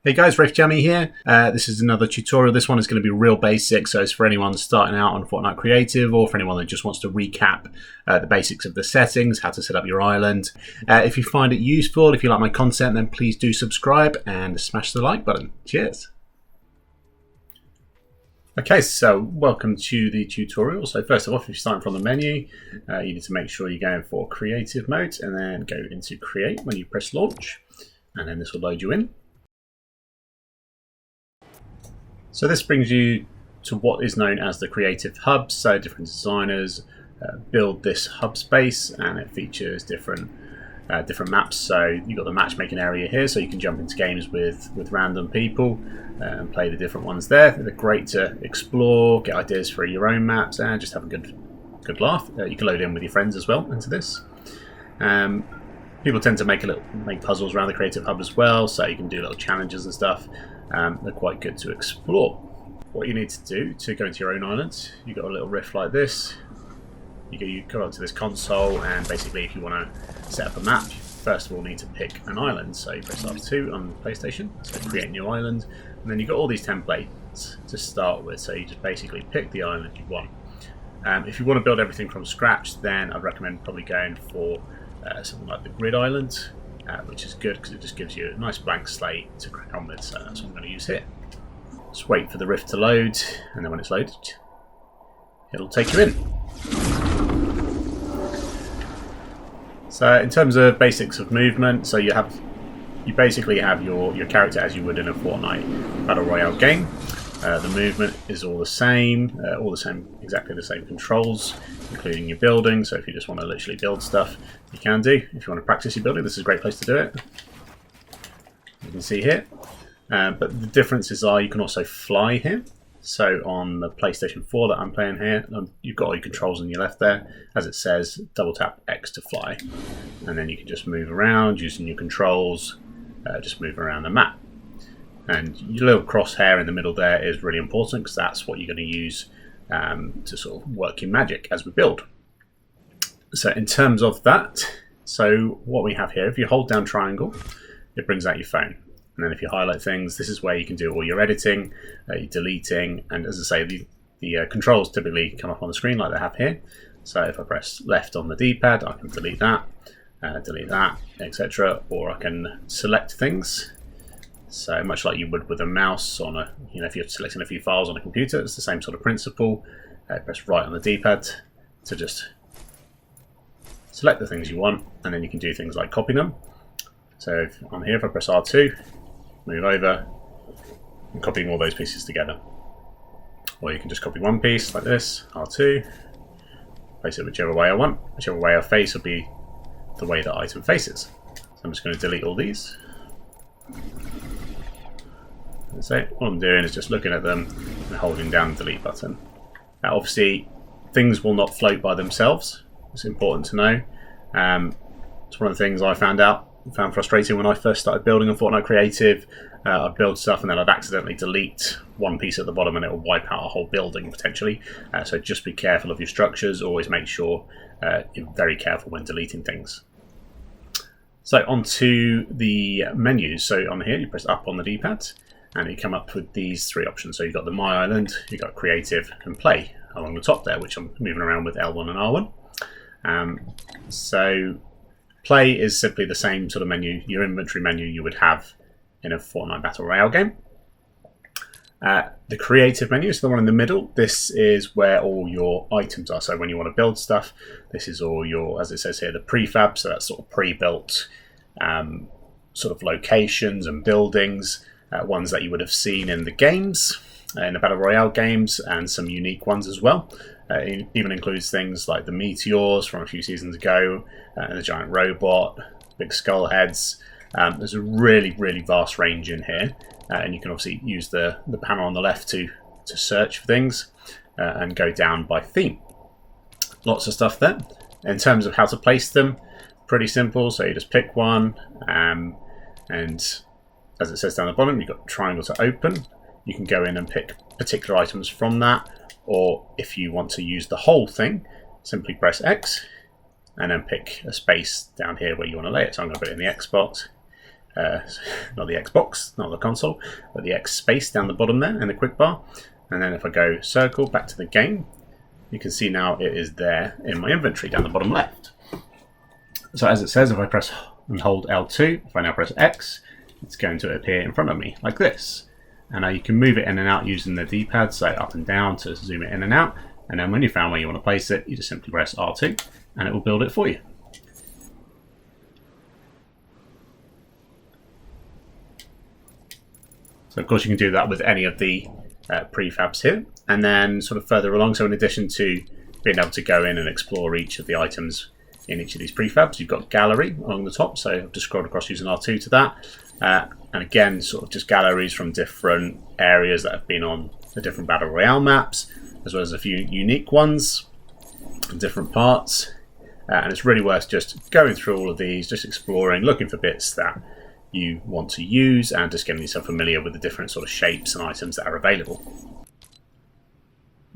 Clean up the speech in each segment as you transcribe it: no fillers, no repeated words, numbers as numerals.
Hey guys, RafeJammy here. This is another tutorial. This one is going to be real basic, so it's for anyone starting out on Fortnite Creative or for anyone that just wants to recap the basics of the settings, how to set up your island. If you find it useful, if you like my content, then please do subscribe and smash the like button. Cheers. Okay, so welcome to the tutorial. So first of all, if you're starting from the menu, you need to make sure you're going for Creative mode and then go into Create when you press Launch, and then this will load you in. So this brings you to what is known as the Creative Hub. So different designers build this hub space, and it features different maps. So you've got the matchmaking area here, so you can jump into games with random people and play the different ones there. They're great to explore, get ideas for your own maps, and just have a good laugh. You can load in with your friends as well into this. People tend to make puzzles around the Creative Hub as well, so you can do little challenges and stuff. They're quite good to explore. What you need to do to go into your own island, you've got a little rift like this. You go onto this console, and basically if you want to set up a map, you first of all need to pick an island. So you press R2 on the PlayStation, so create new island, and then you've got all these templates to start with, so you just basically pick the island you want. If you want to build everything from scratch, then I'd recommend probably going for something like the grid island, which is good because it just gives you a nice blank slate to crack on with, so that's what I'm going to use here. Just wait for the rift to load, and then when it's loaded, it'll take you in. So in terms of basics of movement, so you basically have your character as you would in a Fortnite Battle Royale game. The movement is all the same, exactly the same controls, including your building. So if you just want to literally build stuff, you can do. If you want to practice your building, this is a great place to do it. You can see here. But the differences are you can also fly here. So on the PlayStation 4 that I'm playing here, you've got all your controls on your left there. As it says, double tap X to fly. And then you can just move around using your controls, just move around the map. And your little crosshair in the middle there is really important because that's what you're going to use to sort of work your magic as we build. So in terms of that, so what we have here, if you hold down triangle, it brings out your phone. And then if you highlight things, this is where you can do all your editing, your deleting, and as I say, the controls typically come up on the screen like they have here. So if I press left on the D-pad, I can delete that, etc. Or I can select things. So much like you would with a mouse on a, if you're selecting a few files on a computer, it's the same sort of principle. Press right on the D-pad to just select the things you want, and then you can do things like copy them. So on here, if I press R2, move over, and copying all those pieces together. Or you can just copy one piece like this, R2, place it whichever way I want. Whichever way I face will be the way the item faces. So I'm just going to delete all these. So what I'm doing is just looking at them and holding down the delete button. Now obviously things will not float by themselves. It's important to know. It's one of the things I found frustrating when I first started building on Fortnite Creative. I'd build stuff and then I'd accidentally delete one piece at the bottom and it will wipe out a whole building potentially. So just be careful of your structures. Always make sure you're very careful when deleting things. So onto the menus. So on here you press up on the D-pad and you come up with these three options. So you've got the My Island, you've got Creative and Play along the top there, which I'm moving around with L1 and R1. So Play is simply the same sort of menu, your inventory menu you would have in a Fortnite Battle Royale game. The Creative menu is the one in the middle. This is where all your items are. So when you want to build stuff, this is all your, as it says here, the prefabs. So that's sort of pre-built sort of locations and buildings, ones that you would have seen in the games, in the Battle Royale games, and some unique ones as well. It even includes things like the meteors from a few seasons ago, and the giant robot, big skull heads. There's a really vast range in here, and you can obviously use the panel on the left to search for things and go down by theme. Lots of stuff there. In terms of how to place them, pretty simple. So you just pick one, and as it says down the bottom, you've got triangle to open. You can go in and pick particular items from that, or if you want to use the whole thing, simply press X and then pick a space down here where you want to lay it. So I'm going to put it in the X box, not the Xbox, not the console, but the X space down the bottom there in the quick bar. And then if I go circle back to the game, you can see now it is there in my inventory down the bottom left. So as it says, if I press and hold L2, if I now press X, it's going to appear in front of me like this. And now you can move it in and out using the D-pad, so up and down to zoom it in and out. And then when you found where you want to place it, you just simply press R2 and it will build it for you. So of course you can do that with any of the prefabs here. And then sort of further along, so in addition to being able to go in and explore each of the items in each of these prefabs, you've got gallery along the top. So I've just scrolled across using R2 to that. And again, sort of just galleries from different areas that have been on the different Battle Royale maps, as well as a few unique ones in different parts. And it's really worth just going through all of these, just exploring, looking for bits that you want to use, and just getting yourself familiar with the different sort of shapes and items that are available.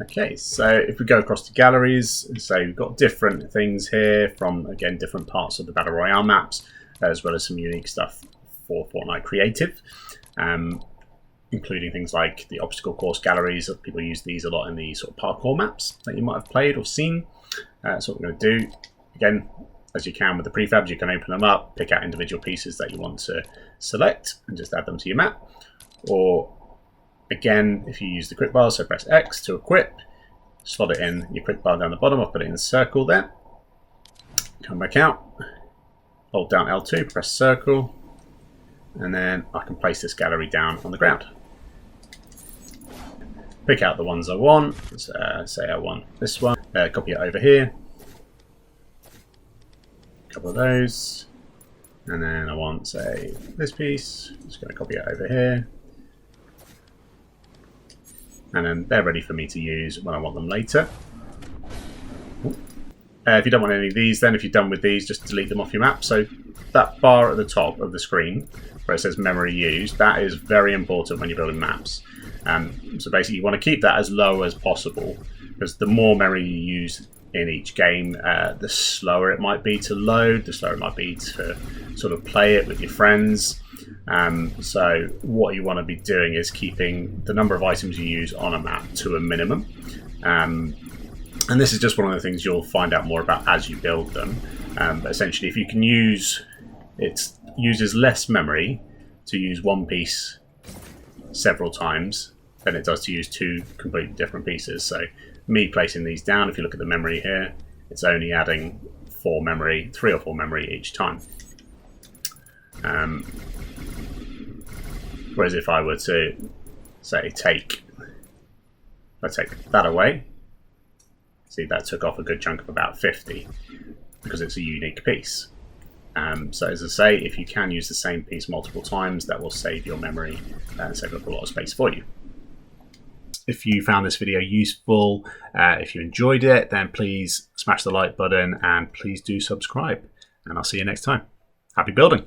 Okay, so if we go across to galleries, so we've got different things here from, again, different parts of the Battle Royale maps, as well as some unique stuff for Fortnite Creative, including things like the obstacle course galleries. People use these a lot in the sort of parkour maps that you might have played or seen. So what we're going to do, again, as you can with the prefabs, you can open them up, pick out individual pieces that you want to select, and just add them to your map. Or again, if you use the quick bar, so press X to equip, slot it in your quick bar down the bottom. I'll put it in the circle there. Come back out, hold down L2, press circle, and then I can place this gallery down on the ground. Pick out the ones I want. Say I want this one. Copy it over here. Couple of those, and then I want, say, this piece. I'm just going to copy it over here, and then they're ready for me to use when I want them later. If you don't want any of these, then if you're done with these, just delete them off your map. So that bar at the top of the screen where it says memory used, that is very important when you're building maps. So basically you want to keep that as low as possible, because the more memory you use in each game, the slower it might be to load, the slower it might be to sort of play it with your friends. So what you want to be doing is keeping the number of items you use on a map to a minimum. And this is just one of the things you'll find out more about as you build them. But essentially, if you can it uses less memory to use one piece several times than it does to use two completely different pieces. So me placing these down, if you look at the memory here, it's only adding 3 or 4 memory each time. Whereas if I were to, say, take that away, see, that took off a good chunk of about 50, because it's a unique piece. So as I say, if you can use the same piece multiple times, that will save your memory and save up a lot of space for you. If you found this video useful, if you enjoyed it, then please smash the like button and please do subscribe. And I'll see you next time. Happy building!